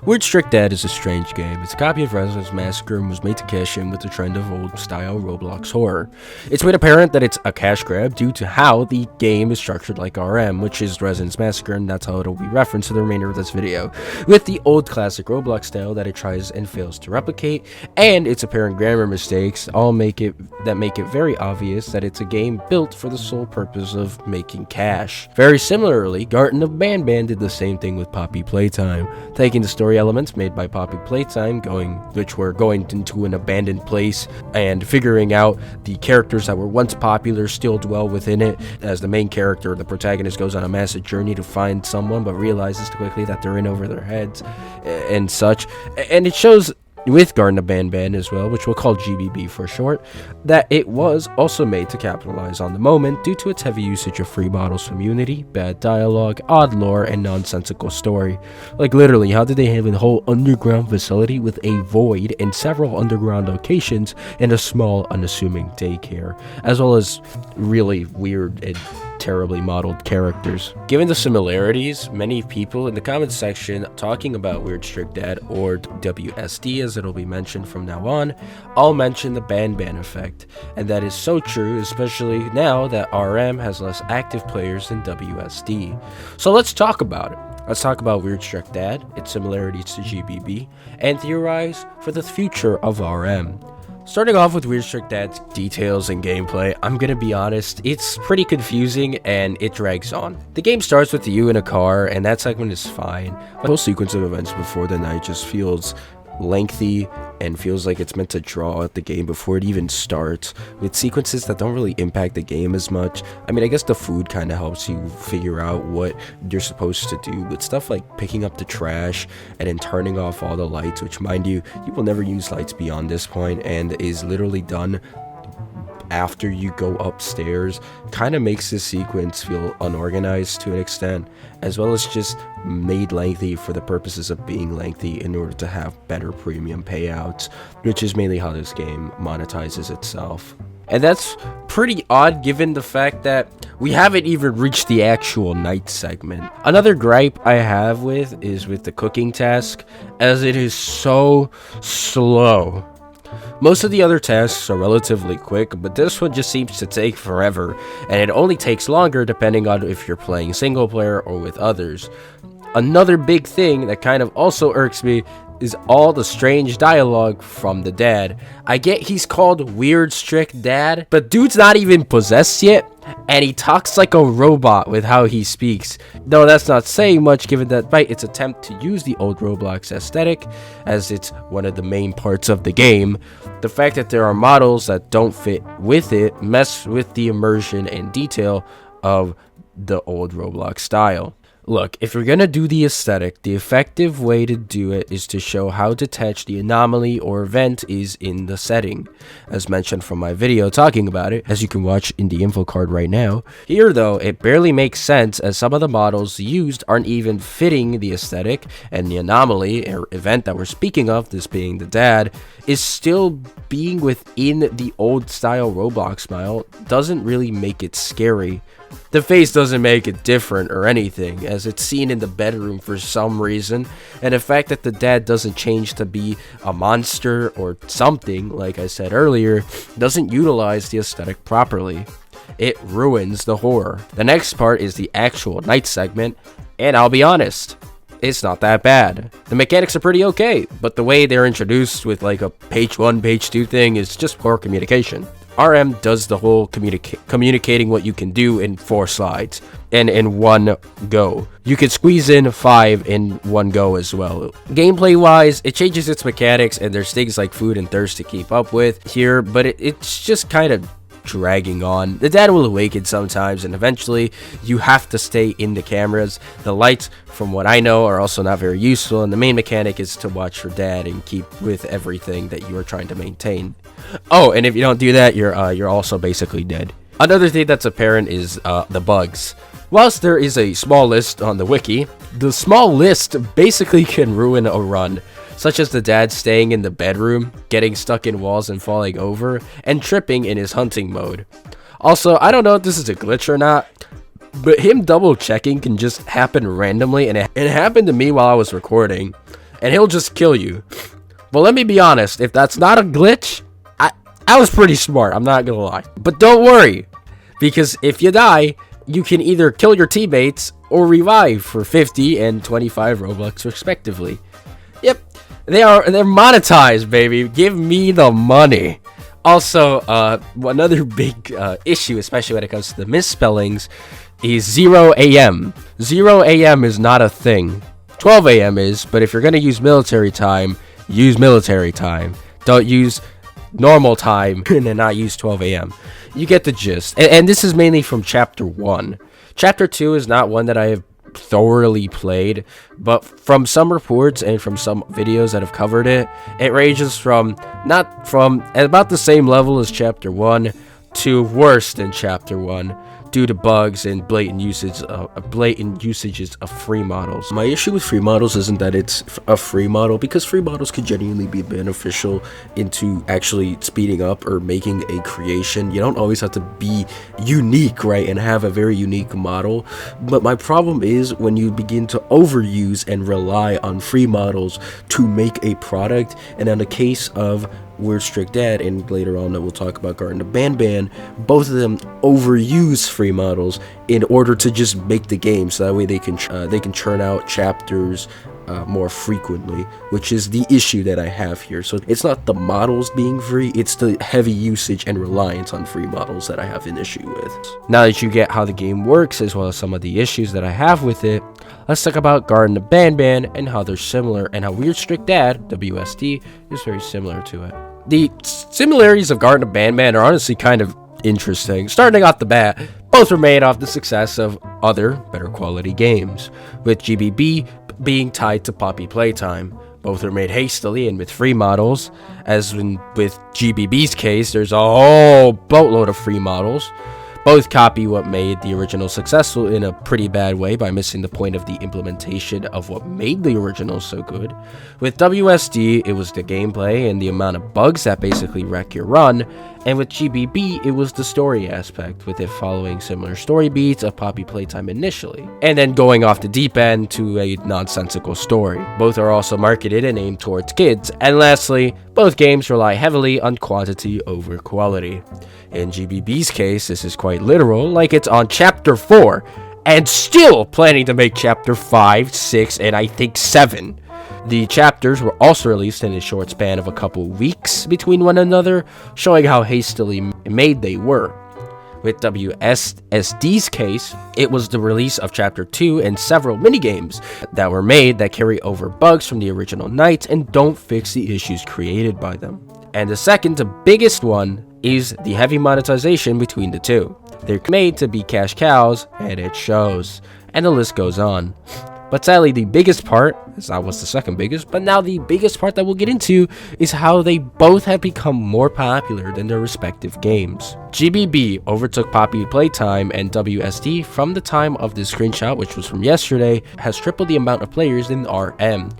Weird Strict Dad is a strange game. It's a copy of Residence Massacre and was made to cash in with the trend of old-style Roblox horror. It's made apparent that it's a cash grab due to how the game is structured like RM, which is Residence Massacre, and that's how it'll be referenced in the remainder of this video, with the old classic Roblox style that it tries and fails to replicate, and its apparent grammar mistakes all make it very obvious that it's a game built for the sole purpose of making cash. Very similarly, Garten of Banban did the same thing with Poppy Playtime, taking the story elements made by Poppy Playtime, which were going into an abandoned place and figuring out the characters that were once popular still dwell within it, as the main character, the protagonist, goes on a massive journey to find someone but realizes quickly that they're in over their heads and such. And it shows with Garten of Banban as well, which we'll call GBB for short, that it was also made to capitalize on the moment due to its heavy usage of free models from Unity, bad dialogue, odd lore, and nonsensical story. Like literally, how did they have a whole underground facility with a void and several underground locations and a small unassuming daycare, as well as really weird and terribly modeled characters. Given the similarities, many people in the comments section talking about Weird Strict Dad, or WSD as it'll be mentioned from now on, all mention the Banban effect, and that is so true, especially now that RM has less active players than WSD. So let's talk about it. Let's talk about Weird Strict Dad, its similarities to GBB, and theorize for the future of RM. Starting off with Weird Strict Dad's details and gameplay, I'm gonna be honest, it's pretty confusing and it drags on. The game starts with you in a car, and that segment is fine. The whole sequence of events before the night just feels lengthy and feels like it's meant to draw out the game before it even starts, with sequences that don't really impact the game as much. I mean, I guess the food kind of helps you figure out what you're supposed to do, but stuff like picking up the trash and then turning off all the lights, which, mind you will never use lights beyond this point and is literally done after you go upstairs, kind of makes this sequence feel unorganized to an extent, as well as just made lengthy for the purposes of being lengthy in order to have better premium payouts, which is mainly how this game monetizes itself. And that's pretty odd given the fact that we haven't even reached the actual night segment. Another gripe I have is with the cooking task, as it is so slow. Most of the other tasks are relatively quick, but this one just seems to take forever, and it only takes longer depending on if you're playing single player or with others. Another big thing that kind of also irks me is all the strange dialogue from the dad. I get he's called Weird Strict Dad, but dude's not even possessed yet, and he talks like a robot with how he speaks. Though that's not saying much given that by its attempt to use the old Roblox aesthetic, as it's one of the main parts of the game, the fact that there are models that don't fit with it mess with the immersion and detail of the old Roblox style. Look, if you're gonna do the aesthetic, the effective way to do it is to show how detached the anomaly or event is in the setting, as mentioned from my video talking about it, as you can watch in the info card right now. Here though, it barely makes sense, as some of the models used aren't even fitting the aesthetic, and the anomaly or event that we're speaking of, this being the dad, is still being within the old style Roblox smile, doesn't really make it scary. The face doesn't make it different or anything, as it's seen in the bedroom for some reason, and the fact that the dad doesn't change to be a monster or something, like I said earlier, doesn't utilize the aesthetic properly. It ruins the horror. The next part is the actual night segment, and I'll be honest, it's not that bad. The mechanics are pretty okay, but the way they're introduced with like a page 1, page 2 thing is just poor communication. RM does the whole communicating what you can do in 4 slides and in one go. You can squeeze in 5 in one go as well. Gameplay wise, it changes its mechanics, and there's things like food and thirst to keep up with here, but it's just kind of dragging on. The dad will awaken sometimes, and eventually you have to stay in the cameras. The lights, from what I know, are also not very useful, and the main mechanic is to watch your dad and keep with everything that you are trying to maintain. Oh, and if you don't do that, you're also basically dead. Another thing that's apparent is the bugs. Whilst there is a small list on the wiki, the small list basically can ruin a run, such as the dad staying in the bedroom, getting stuck in walls and falling over, and tripping in his hunting mode. Also, I don't know if this is a glitch or not, but him double checking can just happen randomly, and it happened to me while I was recording. and he'll just kill you. But let me be honest, if that's not a glitch, I was pretty smart, I'm not gonna lie. But don't worry, because if you die, you can either kill your teammates or revive for 50 and 25 Robux respectively. Yep, they're monetized, baby. Give me the money. Also, another big issue, especially when it comes to the misspellings, is 0 a.m. 0 a.m. is not a thing. 12 a.m. is, but if you're gonna use military time, use military time. Don't use normal time and then not use 12 a.m. You get the gist. And this is mainly from Chapter 1. Chapter 2 is not one that I have thoroughly played, but from some reports and from some videos that have covered it, it ranges from not from at about the same level as Chapter 1 to worse than Chapter 1 due to bugs and blatant usages of free models. My issue with free models isn't that it's a free model, because free models could genuinely be beneficial into actually speeding up or making a creation. You don't always have to be unique, right, and have a very unique model. But my problem is when you begin to overuse and rely on free models to make a product. And in the case of Weird Strict Dad, and later on we'll talk about Garten and Banban, both of them overuse free models in order to just make the game, so that way they can churn out chapters more frequently, which is the issue that I have here. So it's not the models being free, it's the heavy usage and reliance on free models that I have an issue with. Now that you get how the game works as well as some of the issues that I have with it, let's talk about Garten and Banban and how they're similar, and how Weird Strict Dad, WSD, is very similar to it. The similarities of Garten and Banban are honestly kind of interesting. Starting off the bat, both were made off the success of other, better quality games, with GBB being tied to Poppy Playtime. Both are made hastily and with free models, as with GBB's case, there's a whole boatload of free models. Both copy what made the original successful in a pretty bad way by missing the point of the implementation of what made the original so good. With WSD, it was the gameplay and the amount of bugs that basically wreck your run, and with GBB, it was the story aspect, with it following similar story beats of Poppy Playtime initially, and then going off the deep end to a nonsensical story. Both are also marketed and aimed towards kids, and lastly, both games rely heavily on quantity over quality. In GBB's case, this is quite literal, like it's on Chapter 4, and still planning to make Chapter 5, 6, and I think 7. The chapters were also released in a short span of a couple weeks between one another, showing how hastily made they were. With WSD's case, it was the release of Chapter 2 and several minigames that were made that carry over bugs from the original nights and don't fix the issues created by them. And the second to biggest one is the heavy monetization between the two. They're made to be cash cows, and it shows. And the list goes on. But sadly, the biggest part, as that was the second biggest, but now the biggest part that we'll get into is how they both have become more popular than their respective games. GBB overtook Poppy Playtime, and WSD, from the time of this screenshot, which was from yesterday, has tripled the amount of players in RM.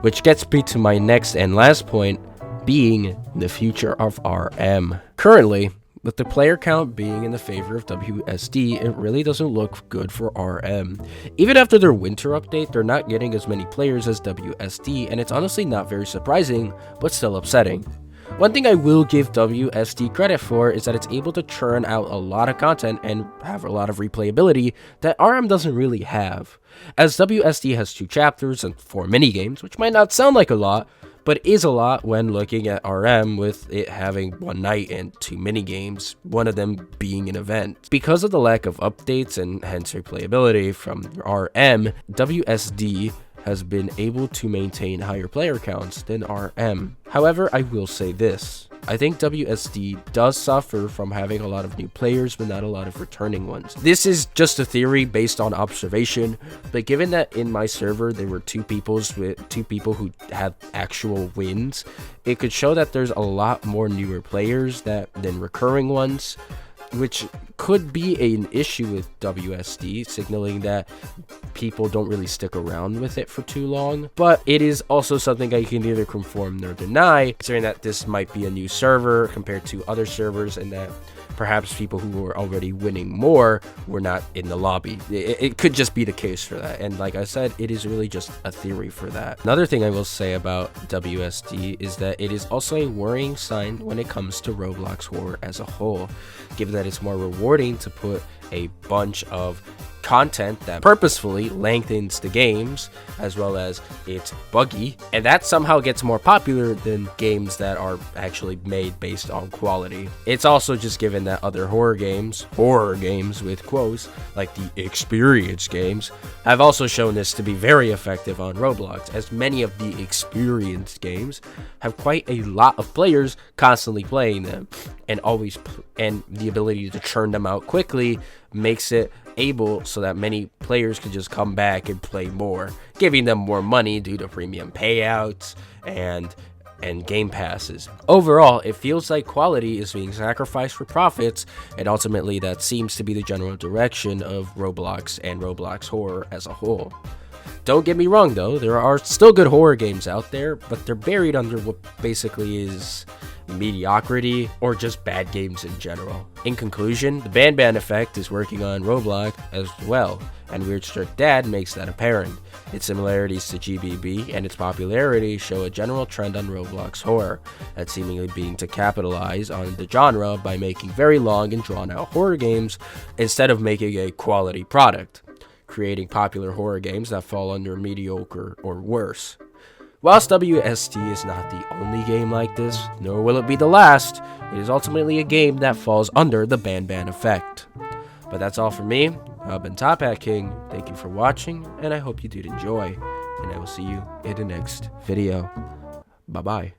Which gets me to my next and last point, being the future of RM. Currently, with the player count being in the favor of WSD, it really doesn't look good for RM. Even after their winter update, they're not getting as many players as WSD, and it's honestly not very surprising, but still upsetting. One thing I will give WSD credit for is that it's able to churn out a lot of content and have a lot of replayability that RM doesn't really have. As WSD has 2 chapters and 4 minigames, which might not sound like a lot, but is a lot when looking at RM, with it having 1 night and 2 minigames, one of them being an event. Because of the lack of updates and hence replayability from RM, WSD has been able to maintain higher player counts than RM. However, I will say this. I think WSD does suffer from having a lot of new players, but not a lot of returning ones. This is just a theory based on observation, but given that in my server there were 2 people who had actual wins, it could show that there's a lot more newer players than recurring ones, which could be an issue with WSD, signaling that people don't really stick around with it for too long. But it is also something I can neither confirm nor deny, considering that this might be a new server compared to other servers, and that perhaps people who were already winning more were not in the lobby. It could just be the case for that. And like I said, it is really just a theory for that. Another thing I will say about WSD is that it is also a worrying sign when it comes to Roblox horror as a whole, given that it's more rewarding to put a bunch of content that purposefully lengthens the games, as well as it's buggy, and that somehow gets more popular than games that are actually made based on quality. It's also just given that other horror games with quotes, like the experience games, have also shown this to be very effective on Roblox, as many of the experienced games have quite a lot of players constantly playing them, and and the ability to churn them out quickly makes it able so that many players can just come back and play more, giving them more money due to premium payouts and game passes. Overall, it feels like quality is being sacrificed for profits, and ultimately that seems to be the general direction of Roblox and Roblox horror as a whole. Don't get me wrong though, there are still good horror games out there, but they're buried under what basically is mediocrity or just bad games in general. In conclusion, the Banban effect is working on Roblox as well, and Weird Strict Dad makes that apparent. Its similarities to GBB and its popularity show a general trend on Roblox horror, that's seemingly being to capitalize on the genre by making very long and drawn-out horror games instead of making a quality product, creating popular horror games that fall under mediocre or worse. Whilst WSD is not the only game like this, nor will it be the last, it is ultimately a game that falls under the Banban effect. But that's all for me. I've been Top Hat King. Thank you for watching, and I hope you did enjoy. And I will see you in the next video. Bye-bye.